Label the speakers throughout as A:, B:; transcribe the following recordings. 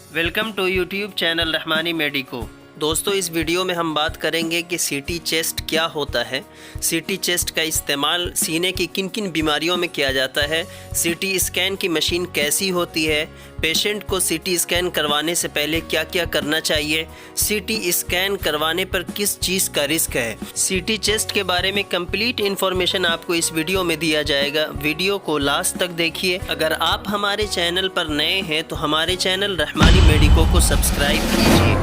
A: Welcome to YouTube channel Rahmani medico. दोस्तों, इस video में हम बात करेंगे कि सीटी चेस्ट क्या होता है, सीटी चेस्ट का इस्तेमाल सीने की किन किन बीमारियों में किया जाता है, सीटी स्कैन की मशीन कैसी होती है, पेशेंट को सीटी स्कैन करवाने से पहले क्या क्या करना चाहिए, सीटी स्कैन करवाने पर किस चीज़ का रिस्क है। सीटी चेस्ट के बारे में कंप्लीट इन्फॉर्मेशन आपको इस वीडियो में दिया जाएगा। वीडियो को लास्ट तक देखिए। अगर आप हमारे चैनल पर नए हैं तो हमारे चैनल रहमानी मेडिको को सब्सक्राइब कीजिए।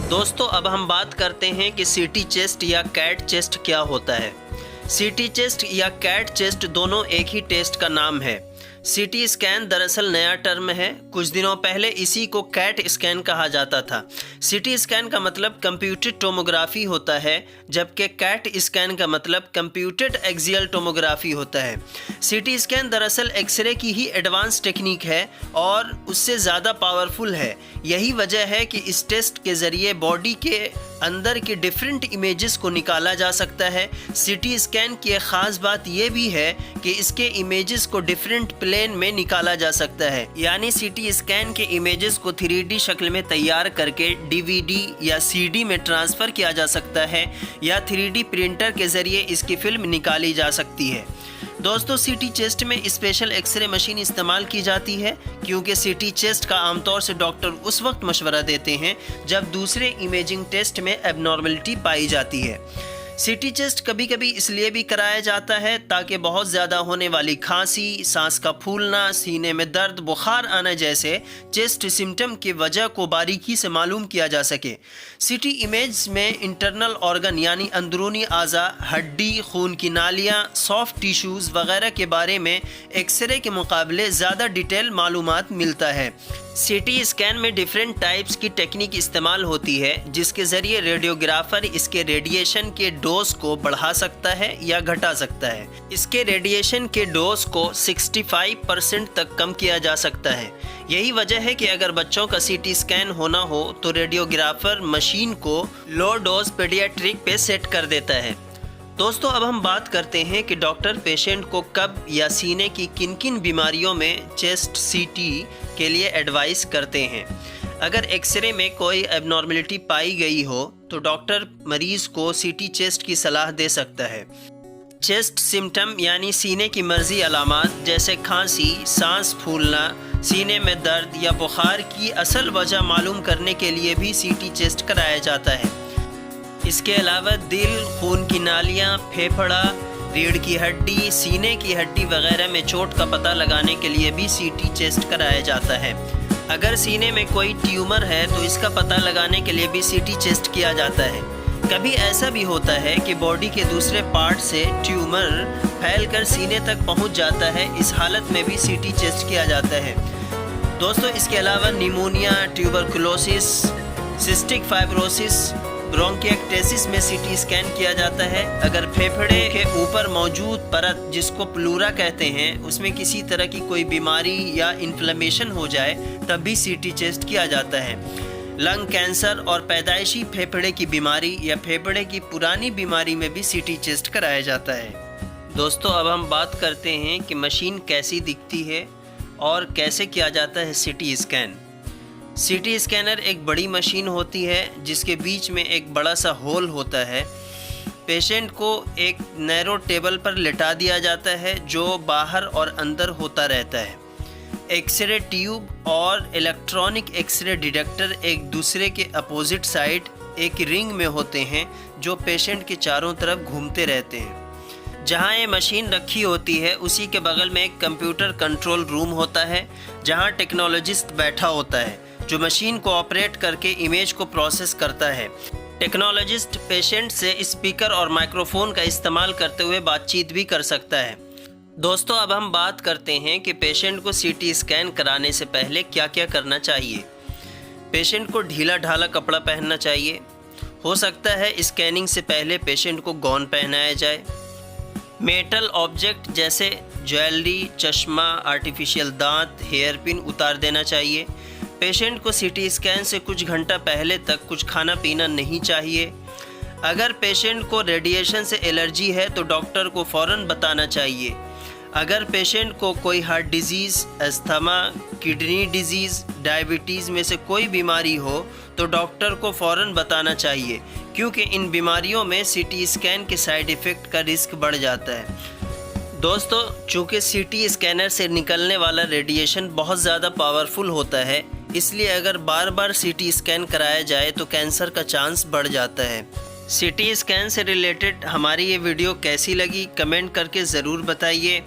A: दोस्तों, अब हम बात करते हैं कि सीटी चेस्ट या कैट चेस्ट क्या होता है। सीटी चेस्ट या कैट चेस्ट दोनों एक ही टेस्ट का नाम है। सीटी स्कैन दरअसल नया टर्म है। कुछ दिनों पहले इसी को कैट स्कैन कहा जाता था। सीटी स्कैन का मतलब कंप्यूटेड टोमोग्राफी होता है, जबकि कैट स्कैन का मतलब कंप्यूटेड एक्सियल टोमोग्राफी होता है। सीटी स्कैन दरअसल एक्सरे की ही एडवांस टेक्निक है और उससे ज़्यादा पावरफुल है। यही वजह है कि इस टेस्ट के ज़रिए बॉडी के अंदर के डिफरेंट इमेजेस को निकाला जा सकता है। सीटी स्कैन की एक ख़ास बात यह भी है कि इसके इमेजेस को डिफरेंट प्लेन में निकाला जा सकता है, यानी सीटी स्कैन के इमेजेस को 3D शक्ल में तैयार करके DVD या CD में ट्रांसफ़र किया जा सकता है या 3D प्रिंटर के ज़रिए इसकी फिल्म निकाली जा सकती है। दोस्तों, सीटी चेस्ट में स्पेशल एक्सरे मशीन इस्तेमाल की जाती है क्योंकि सीटी चेस्ट का आमतौर से डॉक्टर उस वक्त मशवरा देते हैं जब दूसरे इमेजिंग टेस्ट में एबनॉर्मलिटी पाई जाती है। सीटी चेस्ट कभी कभी इसलिए भी कराया जाता है ताकि बहुत ज़्यादा होने वाली खांसी, सांस का फूलना, सीने में दर्द, बुखार आना जैसे चेस्ट सिम्टम की वजह को बारीकी से मालूम किया जा सके। सीटी इमेज में इंटरनल ऑर्गन यानी अंदरूनी आज़ा, हड्डी, खून की नालियाँ, सॉफ्ट टिश्यूज़ वगैरह के बारे में एक्सरे के मुकाबले ज़्यादा डिटेल मालूमात मिलता है। सीटी स्कैन में डिफरेंट टाइप्स की टेक्निक इस्तेमाल होती है जिसके ज़रिए रेडियोग्राफर इसके रेडिएशन के डोज को बढ़ा सकता है या घटा सकता है। इसके रेडिएशन के डोज को 65% तक कम किया जा सकता है। यही वजह है कि अगर बच्चों का सीटी स्कैन होना हो तो रेडियोग्राफर मशीन को लो डोज पीडियाट्रिक पे सेट कर देता है। दोस्तों, अब हम बात करते हैं कि डॉक्टर पेशेंट को कब या सीने की किन किन बीमारियों में चेस्ट सीटी के लिए एडवाइस करते हैं। अगर एक्सरे में कोई एबनॉर्मलिटी पाई गई हो तो डॉक्टर मरीज़ को सीटी चेस्ट की सलाह दे सकता है। चेस्ट सिम्टम यानी सीने की मर्जी अलामात जैसे खांसी, सांस फूलना, सीने में दर्द या बुखार की असल वजह मालूम करने के लिए भी सीटी चेस्ट कराया जाता है। इसके अलावा दिल, खून की नालियाँ, फेफड़ा, रीढ़ की हड्डी, सीने की हड्डी वगैरह में चोट का पता लगाने के लिए भी सीटी चेस्ट कराया जाता है। अगर सीने में कोई ट्यूमर है तो इसका पता लगाने के लिए भी सीटी चेस्ट किया जाता है। कभी ऐसा भी होता है कि बॉडी के दूसरे पार्ट से ट्यूमर फैलकर सीने तक पहुंच जाता है। इस हालत में भी सीटी चेस्ट किया जाता है। दोस्तों, इसके अलावा pneumonia, tuberculosis, cystic fibrosis, bronchiectasis में सीटी स्कैन किया जाता है। अगर फेफड़े के ऊपर मौजूद परत जिसको प्लूरा कहते हैं उसमें किसी तरह की कोई बीमारी या इन्फ्लेमेशन हो जाए तब भी सीटी चेस्ट किया जाता है। लंग कैंसर और पैदाइशी फेफड़े की बीमारी या फेफड़े की पुरानी बीमारी में भी सीटी चेस्ट कराया जाता है। दोस्तों, अब हम बात करते हैं कि मशीन कैसी दिखती है और कैसे किया जाता है सीटी स्कैन। सीटी स्कैनर एक बड़ी मशीन होती है जिसके बीच में एक बड़ा सा होल होता है। पेशेंट को एक नैरो टेबल पर लेटा दिया जाता है जो बाहर और अंदर होता रहता है। एक्सरे ट्यूब और इलेक्ट्रॉनिक एक्सरे डिटेक्टर एक दूसरे के अपोजिट साइड एक रिंग में होते हैं जो पेशेंट के चारों तरफ घूमते रहते हैं। जहां ये मशीन रखी होती है उसी के बगल में एक कंप्यूटर कंट्रोल रूम होता है जहां टेक्नोलॉजिस्ट बैठा होता है जो मशीन को ऑपरेट करके इमेज को प्रोसेस करता है। टेक्नोलॉजिस्ट पेशेंट से स्पीकर और माइक्रोफोन का इस्तेमाल करते हुए बातचीत भी कर सकता है। दोस्तों, अब हम बात करते हैं कि पेशेंट को सीटी स्कैन कराने से पहले क्या क्या करना चाहिए। पेशेंट को ढीला ढाला कपड़ा पहनना चाहिए। हो सकता है स्कैनिंग से पहले पेशेंट को गॉन पहनाया जाए। मेटल ऑब्जेक्ट जैसे ज्वेलरी, चश्मा, आर्टिफिशियल दांत, हेयर पिन उतार देना चाहिए। पेशेंट को सीटी स्कैन से कुछ घंटा पहले तक कुछ खाना पीना नहीं चाहिए। अगर पेशेंट को रेडिएशन से एलर्जी है तो डॉक्टर को फ़ौरन बताना चाहिए। अगर पेशेंट को कोई heart disease, asthma, kidney disease, diabetes में से कोई बीमारी हो तो डॉक्टर को फ़ौरन बताना चाहिए, क्योंकि इन बीमारियों में सीटी स्कैन के साइड इफ़ेक्ट का रिस्क बढ़ जाता है। दोस्तों, चूँकि सीटी स्कैनर से निकलने वाला रेडिएशन बहुत ज़्यादा पावरफुल होता है, इसलिए अगर बार बार सीटी स्कैन कराया जाए तो कैंसर का चांस बढ़ जाता है। सीटी स्कैन से रिलेटेड हमारी ये वीडियो कैसी लगी कमेंट करके ज़रूर बताइए।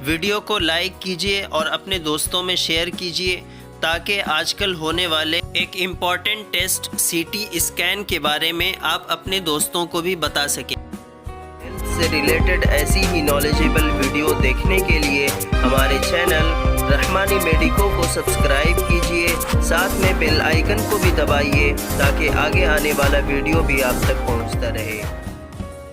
A: वीडियो को लाइक कीजिए और अपने दोस्तों में शेयर कीजिए, ताकि आजकल होने वाले एक इम्पॉर्टेंट टेस्ट सीटी स्कैन के बारे में आप अपने दोस्तों को भी बता सकें। हेल्थ से रिलेटेड ऐसी ही नॉलेजेबल वीडियो देखने के लिए हमारे चैनल रहमानी मेडिको को सब्सक्राइब कीजिए, साथ में बेल आइकन को भी दबाइए ताकि आगे आने वाला वीडियो भी आप तक पहुंचता रहे।